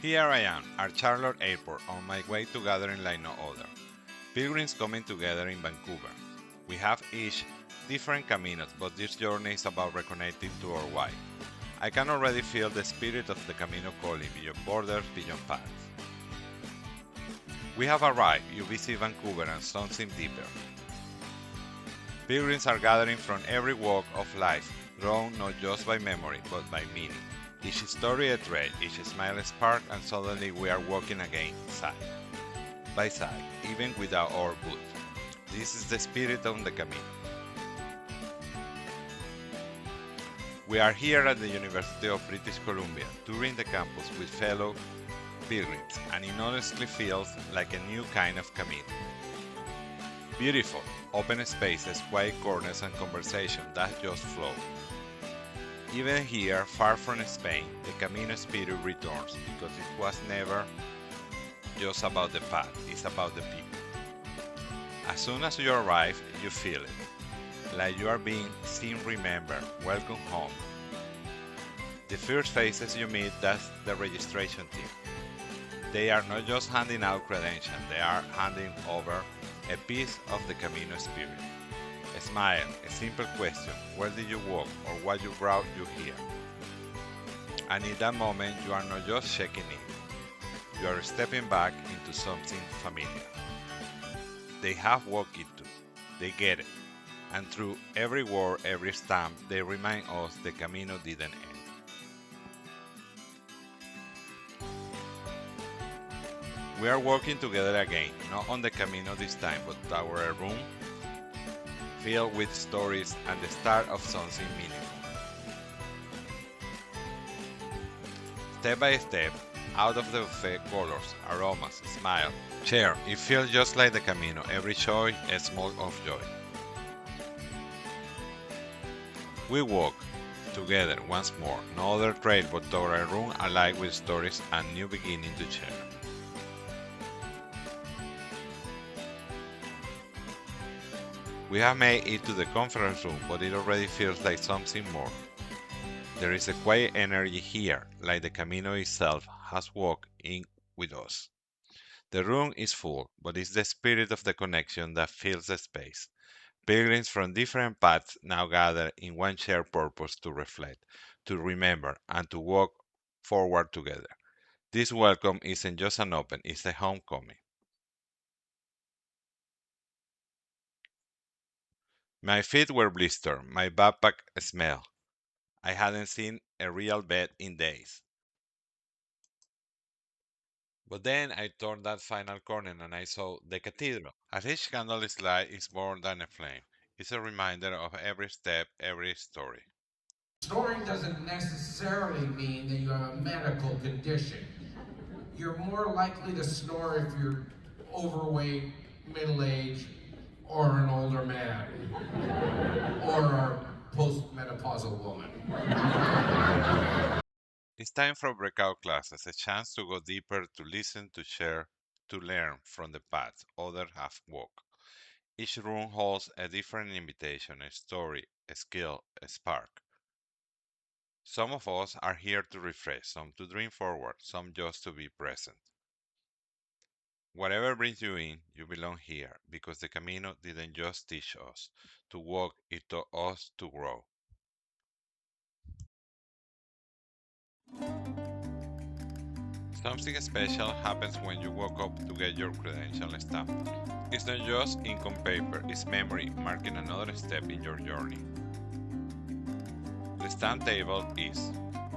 Here I am, at Charlotte Airport, on my way to gathering like no other. Pilgrims coming together in Vancouver. We have each different caminos, but this journey is about reconnecting to our why. I can already feel the spirit of the Camino calling beyond borders, beyond paths. We have arrived, you visit Vancouver and something deeper. Pilgrims are gathering from every walk of life, drawn not just by memory, but by meaning. Each story a thread, each smile a spark, and suddenly we are walking again, side by side, even without our boots. This is the spirit of the Camino. We are here at the University of British Columbia, touring the campus with fellow pilgrims, and it honestly feels like a new kind of Camino. Beautiful, open spaces, quiet corners, and conversation that just flow. Even here, far from Spain, the Camino spirit returns because it was never just about the path, it's about the people. As soon as you arrive, you feel it, like you are being seen, remembered, welcome home. The first faces you meet, that's the registration team. They are not just handing out credentials, they are handing over a piece of the Camino spirit. A smile, a simple question, where did you walk or what you brought you here? And in that moment, you are not just checking in, you are stepping back into something familiar. They have walked it too, they get it, and through every word, every stamp, they remind us the Camino didn't end. We are working together again, not on the Camino this time, but toward a room filled with stories and the start of something meaningful. Step by step, out of the buffet, colors, aromas, smile, share. It feels just like the Camino, every joy a smoke of joy. We walk together once more, no other trail but toward a room alive with stories and new beginning to share. We have made it to the conference room, but it already feels like something more. There is a quiet energy here, like the Camino itself has walked in with us. The room is full, but it's the spirit of the connection that fills the space. Pilgrims from different paths now gather in one shared purpose to reflect, to remember, and to walk forward together. This welcome isn't just an open, it's a homecoming. My feet were blistered, my backpack smelled. I hadn't seen a real bed in days. But then I turned that final corner and I saw the cathedral. As each candle's light is more than a flame, it's a reminder of every step, every story. Snoring doesn't necessarily mean that you have a medical condition. You're more likely to snore if you're overweight, middle-aged, or an older man, or a postmenopausal woman. It's time for breakout classes, a chance to go deeper, to listen, to share, to learn from the paths others have walked. Each room holds a different invitation, a story, a skill, a spark. Some of us are here to refresh, some to dream forward, some just to be present. Whatever brings you in, you belong here, because the Camino didn't just teach us to walk, it taught us to grow. Something special happens when you walk up to get your credential stamp. It's not just ink on paper, it's memory marking another step in your journey. The stamp table is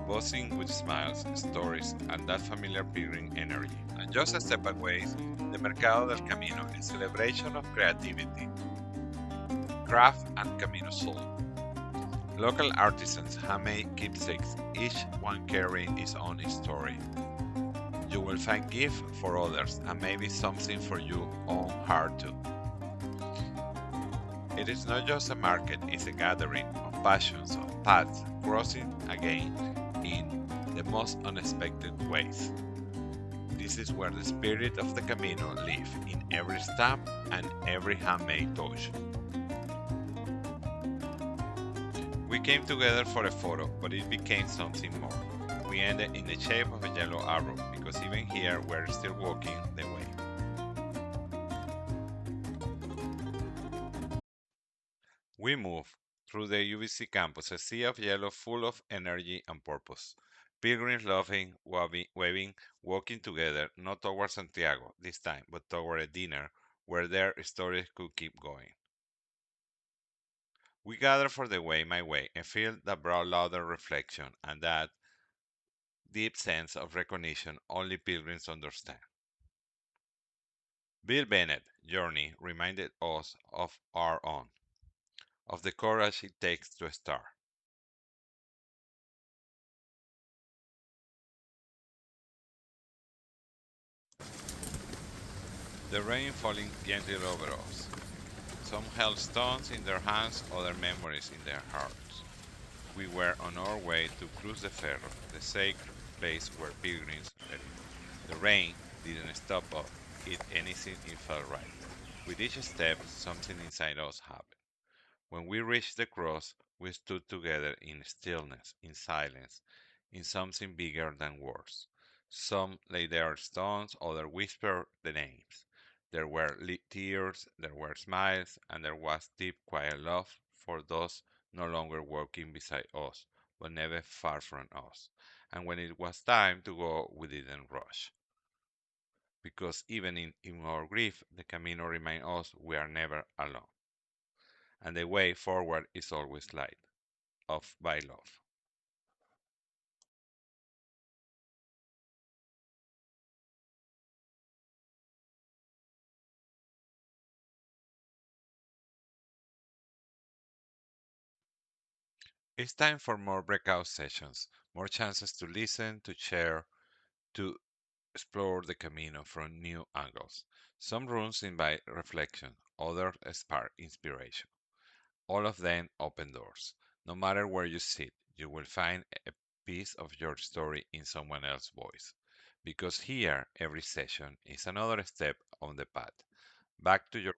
buzzing with smiles, stories, and that familiar pilgrim energy. And just a step away, the Mercado del Camino, a celebration of creativity, craft, and Camino soul. Local artisans handmade keepsakes, each one carrying its own story. You will find gifts for others and maybe something for your own heart too. It is not just a market, it's a gathering of passions, of paths crossing again in the most unexpected ways. This is where the spirit of the Camino lives in every stamp and every handmade touch. We came together for a photo, but it became something more. we ended in the shape of a yellow arrow, because even here we're still walking the way. We move through the UBC campus, a sea of yellow full of energy and purpose. Pilgrims laughing, waving, walking together, not toward Santiago this time, but toward a dinner where their stories could keep going. We gather for the way, my way, a field that brought louder reflection and that deep sense of recognition only pilgrims understand. Bill Bennett's journey reminded us of our own, of the courage it takes to start. The rain falling gently over us. Some held stones in their hands, other memories in their hearts. We were on our way to Cruz de Ferro, the sacred place where pilgrims rest. The rain didn't stop us, it anything it felt right. With each step, something inside us happened. When we reached the cross, we stood together in stillness, in silence, in something bigger than words. Some laid their stones, others whispered the names. There were tears, there were smiles, and there was deep, quiet love for those no longer walking beside us, but never far from us. And when it was time to go, we didn't rush. Because even in our grief, the Camino reminds us we are never alone. And the way forward is always light, of by love. It's time for more breakout sessions, more chances to listen, to share, to explore the Camino from new angles. Some rooms invite reflection, others spark inspiration. All of them open doors. No matter where you sit, you will find a piece of your story in someone else's voice. Because here, every session is another step on the path. Back to your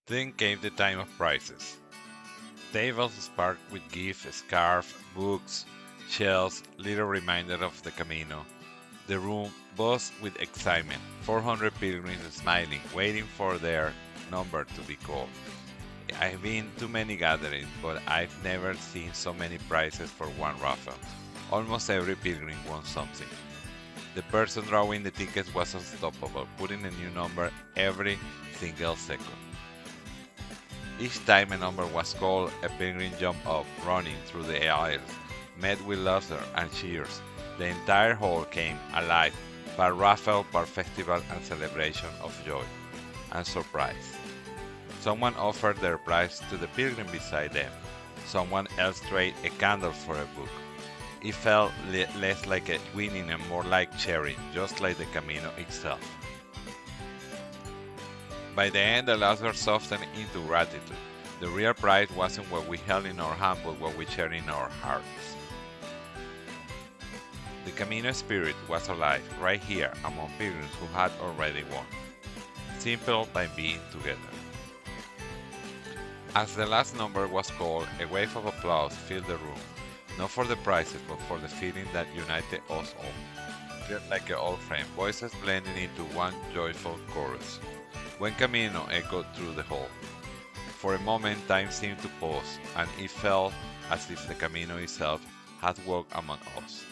Then came the time of prizes. Tables sparkled with gifts, scarves, books, shells, little reminder of the Camino. The room buzzed with excitement, 400 pilgrims smiling, waiting for their number to be called. I've been to many gatherings, but I've never seen so many prizes for one raffle. Almost every pilgrim won something. The person drawing the tickets was unstoppable, putting a new number every single second. Each time a number was called, a pilgrim jumped up, running through the aisles, met with laughter and cheers. The entire hall came alive, part raffle, part festival and celebration of joy and surprise. Someone offered their prize to the pilgrim beside them. Someone else traded a candle for a book. It felt less like a winning and more like sharing, just like the Camino itself. By the end, the laughter softened into gratitude. The real prize wasn't what we held in our hand, but what we shared in our hearts. The Camino spirit was alive right here among pilgrims who had already won, simple by being together. As the last number was called, a wave of applause filled the room, not for the prizes, but for the feeling that united us all. Felt like an old friend, voices blending into one joyful chorus. When Camino echoed through the hall. For a moment, time seemed to pause, and it felt as if the Camino itself had walked among us.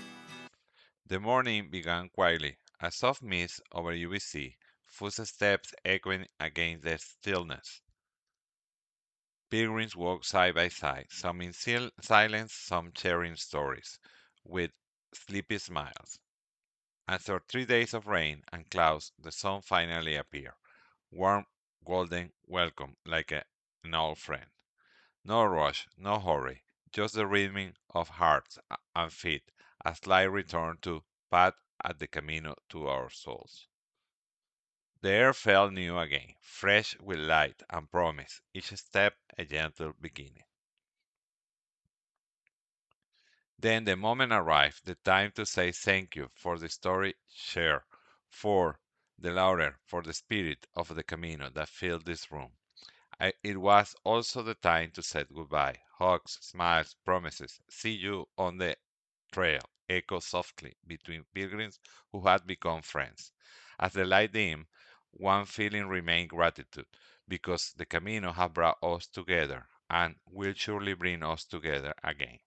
The morning began quietly, a soft mist over UBC, footsteps echoing against the stillness. Pilgrims walked side by side, some in silence, some sharing stories, with sleepy smiles. After 3 days of rain and clouds, the sun finally appeared, warm, golden, welcome, like an old friend. No rush, no hurry, just the rhythm of hearts and feet, a slight return to path at the Camino to our souls. The air felt new again, fresh with light and promise, each step a gentle beginning. Then the moment arrived, the time to say thank you for the story shared, for the louder, for the spirit of the Camino that filled this room. It was also the time to say goodbye. Hugs, smiles, promises. See you on the trail echoed softly between pilgrims who had become friends. As the light dimmed, one feeling remained gratitude, because the Camino had brought us together and will surely bring us together again.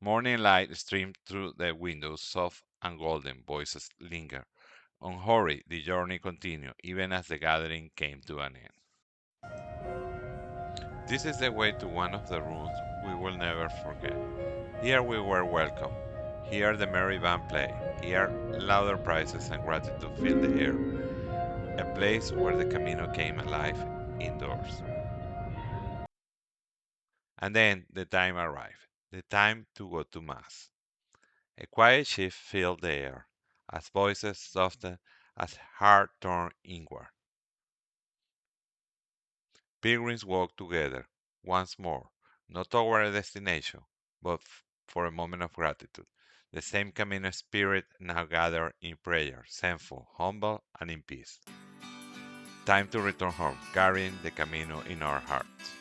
Morning light streamed through the windows, soft and golden voices lingered. Unhurried, the journey continued, even as the gathering came to an end. This is the way to one of the rooms we will never forget. Here we were welcome. Here the merry band played. Here louder praises and gratitude filled the air. A place where the Camino came alive indoors. And then the time arrived. The time to go to Mass. A quiet shift filled the air, as voices softened, as heart turned inward. Pilgrims walked together once more, not toward a destination, but for a moment of gratitude. The same Camino spirit now gathered in prayer, thankful, humble, and in peace. Time to return home, carrying the Camino in our hearts.